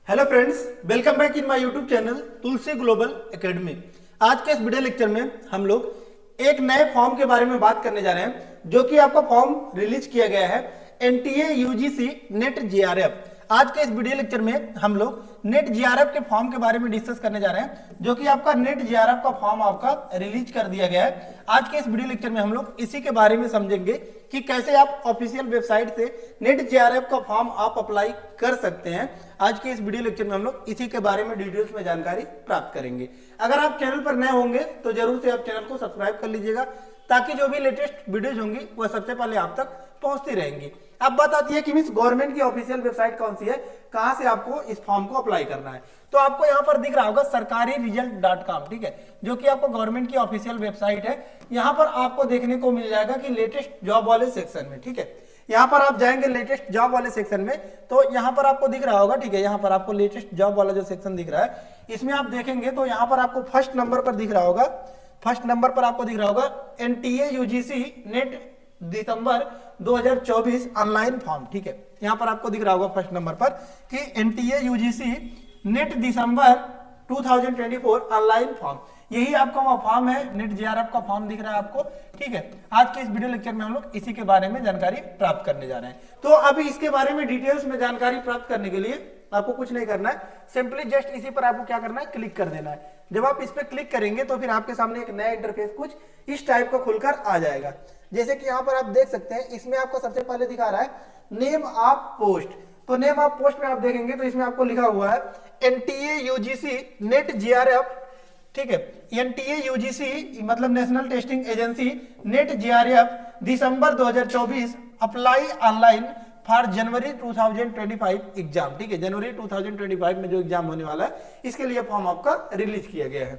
Hello friends, welcome back in my YouTube channel Tulsi global academy. आज के इस video lecture में हम लोग एक नए फॉर्म के बारे में बात करने जा रहे हैं, जो कि आपका फॉर्म रिलीज किया गया है एनटीए यूजीसी नेट जीआरएफ। आज के इस वीडियो लेक्चर में हम लोग नेट जीआरएफ के फॉर्म के बारे में डिस्कस करने जा रहे हैं, जो कि आपका नेट जीआरएफ का फॉर्म आपका रिलीज कर दिया गया है। आज के इस वीडियो लेक्चर में हम लोग इसी के बारे में समझेंगे कि कैसे आप ऑफिशियल वेबसाइट से नेट जीआरएफ का फॉर्म आप अप्लाई कर सकते हैं। आज के इस वीडियो लेक्चर में हम लोग इसी के बारे में डिटेल्स में जानकारी प्राप्त करेंगे। अगर आप चैनल पर नए होंगे तो जरूर से आप चैनल को सब्सक्राइब कर लीजिएगा, ताकि जो भी लेटेस्ट वीडियोज होंगी वह सबसे पहले आप तक पहुंचती रहेंगी। अब बात आती है कि मीन्स गवर्नमेंट की ऑफिशियल वेबसाइट कौन सी है, कहां से आपको इस फॉर्म को अप्लाई करना है। तो आपको यहाँ पर दिख रहा होगा सरकारी रिजल्ट.com, ठीक है, जो कि आपको गवर्नमेंट की ऑफिशियल वेबसाइट है। यहाँ पर आपको देखने को मिल जाएगा कि लेटेस्ट जॉब वाले सेक्शन में, ठीक है, यहाँ पर आप जाएंगे लेटेस्ट जॉब वाले सेक्शन में, तो यहाँ पर आपको दिख रहा होगा, ठीक है, यहाँ पर आपको लेटेस्ट जॉब वाला जो सेक्शन दिख रहा है, इसमें आप देखेंगे तो यहाँ पर आपको फर्स्ट नंबर पर दिख रहा होगा, फर्स्ट नंबर पर आपको दिख रहा होगा एनटीए यूजीसी नेट दिसंबर 2024 ऑनलाइन फॉर्म, ठीक है। यहाँ पर आपको दिख रहा होगा फर्स्ट नंबर पर कि एनटीए यूजीसी नेट दिसंबर 2024 ऑनलाइन फॉर्म, यही आपका वो फॉर्म है, नेट जीआरएफ का फॉर्म दिख रहा है आपको, ठीक है। आज के इस वीडियो लेक्चर में हम लोग इसी के बारे में जानकारी प्राप्त करने जा रहे हैं। तो अभी इसके बारे में डिटेल्स में जानकारी प्राप्त करने के लिए आपको कुछ नहीं करना है, सिंपली जस्ट इसी पर आपको क्या करना है, क्लिक कर देना है। जब आप इस पर क्लिक करेंगे तो फिर आपके सामने एक नया इंटरफेस कुछ इस टाइप का खुलकर आ जाएगा। जैसे कि यहाँ पर आप देख सकते हैं, इसमें आपको सबसे पहले दिखा रहा है नेम ऑफ पोस्ट। तो नेम ऑफ पोस्ट में आप देखेंगे तो इसमें आपको लिखा हुआ है एनटीए यूजीसी नेट जीआरएफ, ठीक है, एनटीए यूजीसी मतलब national testing agency net GRF December 2024 apply online for January 2025 exam, ठीक है, जनवरी 2025 में जो एग्जाम होने वाला है इसके लिए फॉर्म आपका रिलीज किया गया है।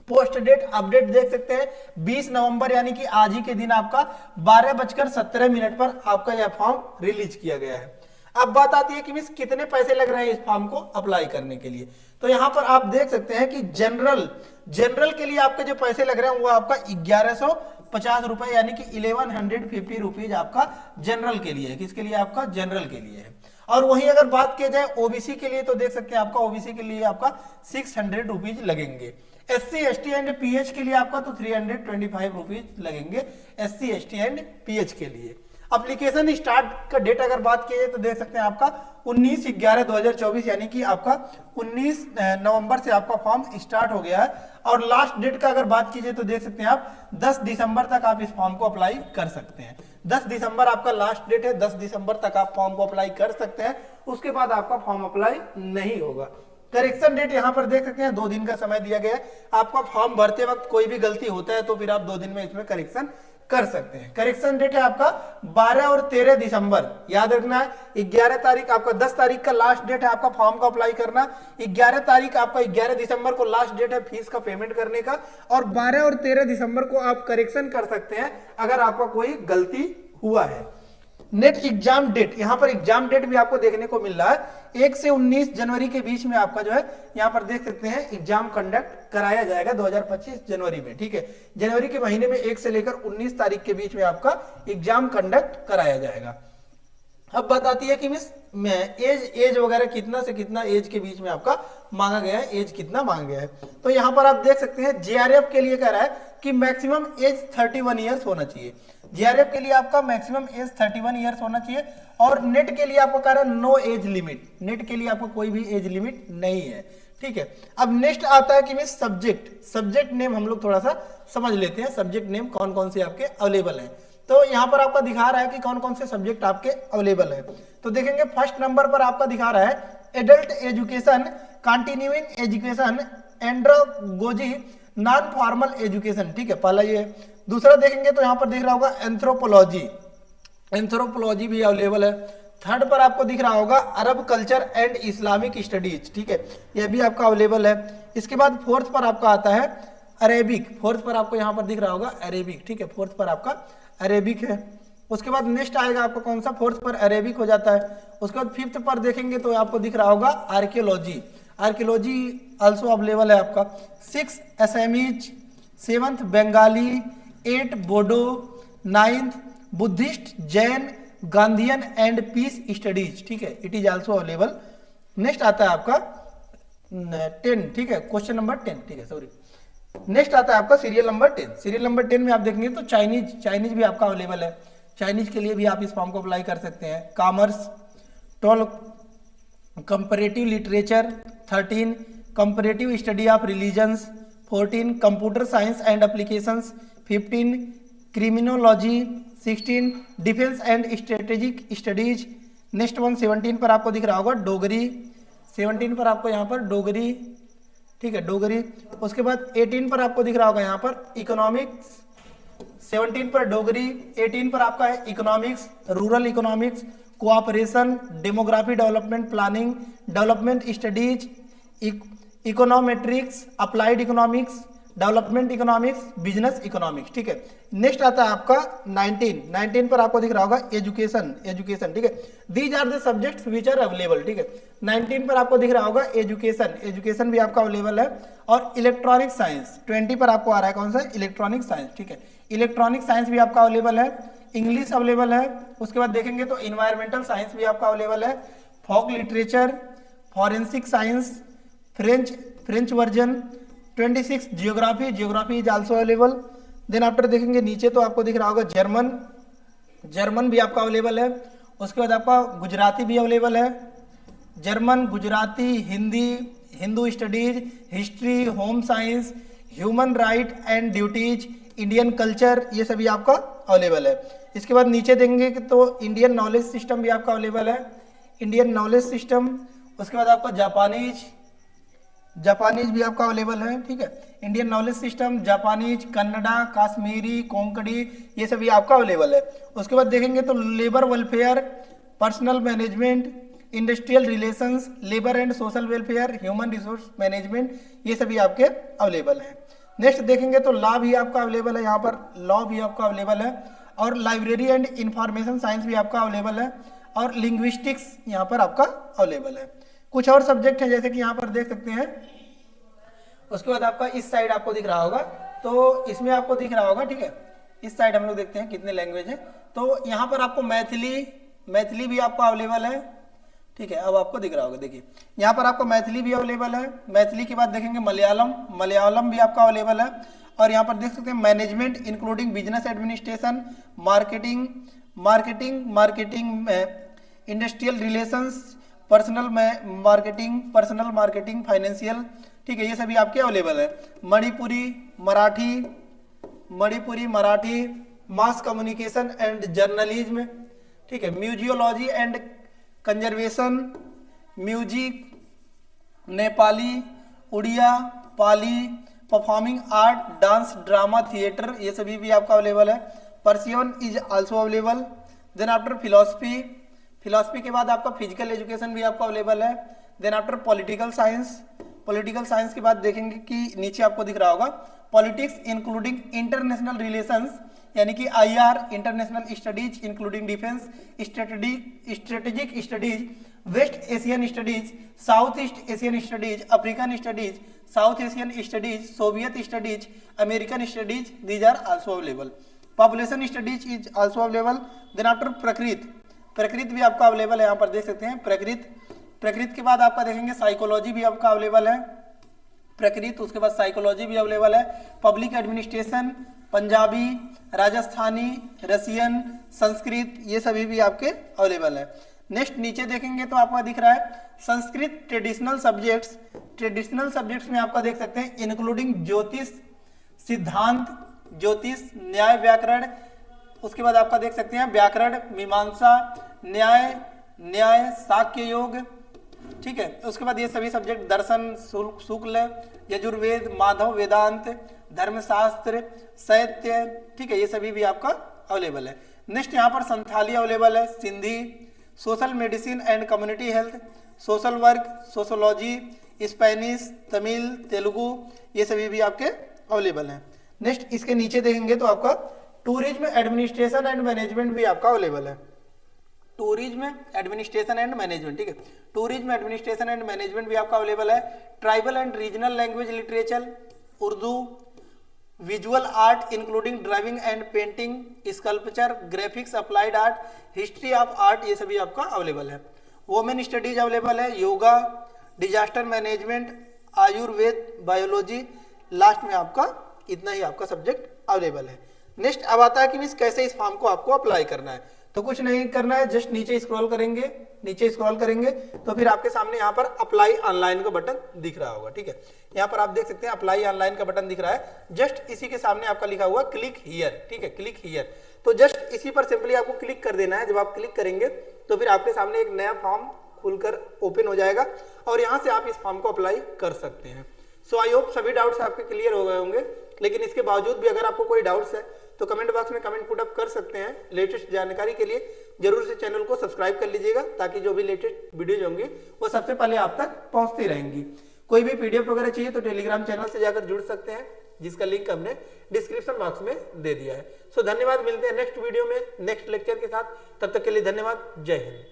पोस्ट डेट अपडेट देख सकते हैं 20 नवंबर, यानी कि आज ही के दिन आपका 12:17 पर आपका यह फॉर्म रिलीज किया गया है। अब बात आती है कि मिस कितने पैसे लग रहे हैं इस फॉर्म को अप्लाई करने के लिए। तो यहां पर आप देख सकते हैं कि जनरल के लिए आपके जो पैसे लग रहे हैं वो आपका 1150 रुपए, यानी कि 1150 रुपीज आपका जनरल के लिए है। किसके लिए? आपका जनरल के लिए है। और वहीं अगर बात की जाए ओबीसी के लिए तो देख सकते हैं आपका ओबीसी के लिए आपका 600 रुपीज लगेंगे। एससी एसटी एंड पीएच के लिए आपका तो 325 रुपीज लगेंगे एससी एसटी एंड पीएच के लिए। एप्लीकेशन स्टार्ट का डेट अगर बात की जाए तो देख सकते हैं आपका 19/11/2024, यानी कि आपका 19 नवंबर से आपका फॉर्म स्टार्ट हो गया है। और लास्ट डेट का अगर बात कीजिए तो देख सकते हैं आप 10 दिसंबर तक आप इस फॉर्म को अप्लाई कर सकते हैं। 10 दिसंबर आपका लास्ट डेट है, 10 दिसंबर तक आप फॉर्म को अप्लाई कर सकते हैं, उसके बाद आपका फॉर्म अप्लाई नहीं होगा। करेक्शन डेट यहाँ पर देख सकते हैं 2 दिन का समय दिया गया है। आपका फॉर्म भरते वक्त कोई भी गलती होता है तो फिर आप 2 दिन में इसमें करेक्शन कर सकते हैं। करेक्शन डेट है आपका 12 और 13 दिसंबर, याद रखना है। 11 तारीख आपका 10 तारीख का लास्ट डेट है आपका फॉर्म को अप्लाई करना। 11 तारीख आपका 11 दिसंबर को लास्ट डेट है फीस का पेमेंट करने का। और 12 और 13 दिसंबर को आप करेक्शन कर सकते हैं अगर आपका कोई गलती हुआ है। नेट एग्जाम डेट, यहां पर एग्जाम डेट भी आपको देखने को मिल रहा है 1 से 19 जनवरी के बीच में आपका जो है यहां पर देख सकते हैं एग्जाम कंडक्ट कराया जाएगा 2025 जनवरी में, ठीक है। जनवरी के महीने में 1 से लेकर 19 तारीख के बीच में आपका एग्जाम कंडक्ट कराया जाएगा। अब बात आती है कि मिस एज वगैरह कितना से कितना एज के बीच में आपका मांगा गया है, एज कितना मांगा गया है। तो यहां पर आप देख सकते हैं जीआरएफ के लिए कह रहा है कि मैक्सिमम एज 31 ईयर्स होना चाहिए। जीआरएफ के लिए आपका मैक्सिमम एज 31 ईयर्स होना चाहिए। और नेट के लिए आपको कह रहा है नो एज लिमिट, नेट के लिए आपको कोई भी एज लिमिट नहीं है, ठीक है। अब नेक्स्ट आता है कि मिस सब्जेक्ट नेम हम लोग थोड़ा सा समझ लेते हैं, सब्जेक्ट नेम कौन कौन से आपके अवेलेबल हैं। तो यहाँ पर आपका दिखा रहा है कि कौन कौन से सब्जेक्ट आपके अवेलेबल है। तो देखेंगे फर्स्ट नंबर पर आपका दिखा रहा है adult education, continuing education, andragogy, non formal education, ठीक है, पहला ये। दूसरा देखेंगे तो यहाँ पर दिख रहा होगा एंथ्रोपोलॉजी भी अवेलेबल है। थर्ड पर आपको दिख रहा होगा अरब कल्चर एंड इस्लामिक स्टडीज, ठीक है, यह भी आपका अवेलेबल है। इसके बाद फोर्थ पर आपका आता है अरेबिक, फोर्थ पर आपको यहाँ पर दिख रहा होगा अरेबिक, ठीक है, फोर्थ पर आपका अरेबिक है। उसके बाद नेक्स्ट आएगा आपका कौन सा, फोर्थ पर अरेबिक हो जाता है। उसके बाद फिफ्थ पर देखेंगे तो आपको दिख रहा होगा आर्कियोलॉजी आल्सो अवेलेबल है आपका। 6 Assamese, 7th Bengali, 8 Bodo, 9th Buddhist, Jain, Gandhian and peace studies, ठीक है, it is also available. Next आता है आपका 10, ठीक है, क्वेश्चन नंबर 10, ठीक है, सॉरी। नेक्स्ट आता है आपका सीरियल नंबर 10। सीरियल नंबर 10 में आप देखेंगे तो चाइनीज भी आपका अवेलेबल है। चाइनीज के लिए भी आप इस फॉर्म को अप्लाई कर सकते हैं। Commerce 12, comparative literature 13, comparative study of religions 14, computer science and applications 15, criminology 16, defence and strategic studies. Next one 17 पर आपको दिख रहा होगा डोगरी, 17 पर आपको यहाँ पर डोगरी, ठीक है, डोगरी। उसके बाद 18 पर आपको दिख रहा होगा यहाँ पर इकोनॉमिक्स, 17 पर डोगरी, 18 पर आपका है economics, rural economics, cooperation, demography development planning, development studies, econometrics, applied economics, development economics, business economics, ठीक है। नेक्स्ट आता है आपका 19 पर आपको दिख रहा होगा एजुकेशन, ठीक है। These are the subjects which are available, ठीक है। 19 पर आपको दिख रहा होगा एजुकेशन भी आपका अवेलेबल है। और इलेक्ट्रॉनिक साइंस 20 पर आपको आ रहा है कौन सा, इलेक्ट्रॉनिक साइंस, ठीक है। इलेक्ट्रॉनिक साइंस भी आपका अवेलेबल है। इंग्लिश अवेलेबल है। उसके बाद देखेंगे तो इन्वायरमेंटल साइंस भी आपका अवेलेबल है। Folk literature, forensic science, French version 26, geography is also available. Then after देखेंगे नीचे तो आपको दिख रहा होगा जर्मन भी आपका अवेलेबल है। उसके बाद आपका गुजराती भी अवेलेबल है। German, Gujarati, Hindi, Hindu studies, history, home science, human right and duties, Indian culture, ये सभी आपका अवेलेबल है। इसके बाद नीचे देखेंगे तो इंडियन नॉलेज सिस्टम भी आपका अवेलेबल है, इंडियन नॉलेज सिस्टम। उसके बाद आपका जापानीज भी आपका अवेलेबल है, ठीक है। Indian knowledge system, Japanese, Kannada, Kashmiri, Konkani, ये सभी आपका अवेलेबल है। उसके बाद देखेंगे तो labour welfare, personal management, industrial relations, labour and social welfare, human resource management, ये सभी आपके अवेलेबल है। नेक्स्ट देखेंगे तो लॉ भी आपका अवेलेबल है, यहाँ पर लॉ भी आपका अवेलेबल है। और लाइब्रेरी एंड इंफॉर्मेशन साइंस भी आपका अवेलेबल है। और लिंग्विस्टिक्स यहाँ पर आपका अवेलेबल है। कुछ और सब्जेक्ट है जैसे कि यहाँ पर देख सकते हैं। उसके बाद आपका इस साइड आपको दिख रहा होगा, तो इसमें आपको दिख रहा होगा, ठीक है। इस साइड हम लोग देखते हैं कितने लैंग्वेज है। तो यहाँ पर आपको मैथिली भी आपका अवेलेबल है, ठीक है। अब आपको दिख रहा होगा, देखिए यहाँ पर आपको मैथिली भी अवेलेबल है। मैथिली के बाद देखेंगे मलयालम भी आपका अवेलेबल है। और यहाँ पर देख सकते हैं management including business administration, marketing, industrial relations, personal marketing, financial, ठीक है, ये सभी आपके अवेलेबल है। Manipuri Marathi, mass communication and journalism, ठीक है। Museology and conservation, music, Nepali, Odia, Pali, performing art, dance, drama, theatre, ये सभी भी आपका अवेलेबल है। Persian is also available. Then after philosophy के बाद आपका फिजिकल एजुकेशन भी आपका अवेलेबल है। देन आफ्टर पॉलिटिकल साइंस के बाद देखेंगे कि नीचे आपको दिख रहा होगा पॉलिटिक्स इंक्लूडिंग इंटरनेशनल रिलेशंस, यानी कि IR, international studies including defence, strategic studies, west Asian studies, south east Asian studies, African studies, south Asian studies, Soviet studies, American studies, these are also available. Population studies is also available. Then after Prakrit भी आपका available है, यहाँ पर देख सकते हैं प्रकृत के बाद आपका देखेंगे साइकोलॉजी भी आपका अवेलेबल है। प्रकृत, उसके बाद साइकोलॉजी भी अवेलेबल है। Public administration, Punjabi, Rajasthani, Russian, Sanskrit, ये सभी भी आपके अवेलेबल है। नेक्स्ट न्नीचे देखेंगे तो आपको दिख रहा है संस्कृत ट्रेडिशनल सब्जेक्ट्स में आपका देख सकते हैं इंक्लूडिंग ज्योतिष, सिद्धांत, न्याय, व्याकरण। उसके बाद आपका देख सकते हैं व्याकरण, मीमांसा, न्याय, साक्य योग, ठीक है। उसके बाद ये सभी सब्जेक्ट दर्शन, शुक्ल, यजुर्वेद, माधव, वेदांत, धर्मशास्त्र, साहित्य, ठीक है, ये सभी भी आपका अवेलेबल है। नेक्स्ट यहाँ पर संथाली अवेलेबल है, Sindhi, social medicine and community health, social work, sociology, Spanish, Tamil, Telugu, ये सभी भी आपके अवेलेबल हैं। नेक्स्ट इसके नीचे देखेंगे तो आपका टूरिज्म एडमिनिस्ट्रेशन एंड मैनेजमेंट भी आपका अवेलेबल है। टूरिज्म एडमिनिस्ट्रेशन एंड मैनेजमेंट, ठीक है, टूरिज्म एडमिनिस्ट्रेशन एंड मैनेजमेंट भी आपका अवेलेबल है। Tribal and regional language literature, Urdu, visual art including driving and painting, sculpture, graphics, applied art, history of art, ये सभी आपका अवेलेबल है। वोमेन स्टडीज अवेलेबल है, yoga, disaster management, Ayurveda, biology, last में आपका इतना ही आपका सब्जेक्ट अवेलेबल है। नेक्स्ट अब आता है कि मीन्स कैसे इस फॉर्म को आपको अप्लाई करना है। तो कुछ नहीं करना है, जस्ट नीचे स्क्रॉल करेंगे, नीचे स्क्रॉल करेंगे तो फिर आपके सामने यहाँ पर अप्लाई ऑनलाइन का बटन दिख रहा होगा, ठीक है। यहाँ पर आप देख सकते हैं अप्लाई ऑनलाइन का बटन दिख रहा है, जस्ट इसी के सामने आपका लिखा हुआ क्लिक हियर, ठीक है, क्लिक हियर। तो जस्ट इसी पर सिंपली आपको क्लिक कर देना है। जब आप क्लिक करेंगे तो फिर आपके सामने एक नया फॉर्म खुलकर ओपन हो जाएगा और यहाँ से आप इस फॉर्म को अप्लाई कर सकते हैं। सो आई होप सभी डाउट्स आपके क्लियर हो गए होंगे, लेकिन इसके बावजूद भी अगर आपको कोई डाउट्स है तो कमेंट बॉक्स में कमेंट पुट अप कर सकते हैं। लेटेस्ट जानकारी के लिए जरूर से चैनल को सब्सक्राइब कर लीजिएगा ताकि जो भी लेटेस्ट वीडियोज होंगी वो सबसे पहले आप तक पहुंचती रहेंगी। कोई भी पीडीएफ वगैरह चाहिए तो टेलीग्राम चैनल से जाकर जुड़ सकते हैं, जिसका लिंक हमने डिस्क्रिप्शन बॉक्स में दे दिया है। सो धन्यवाद, मिलते हैं नेक्स्ट वीडियो में नेक्स्ट लेक्चर के साथ। तब तक के लिए धन्यवाद, जय हिंद।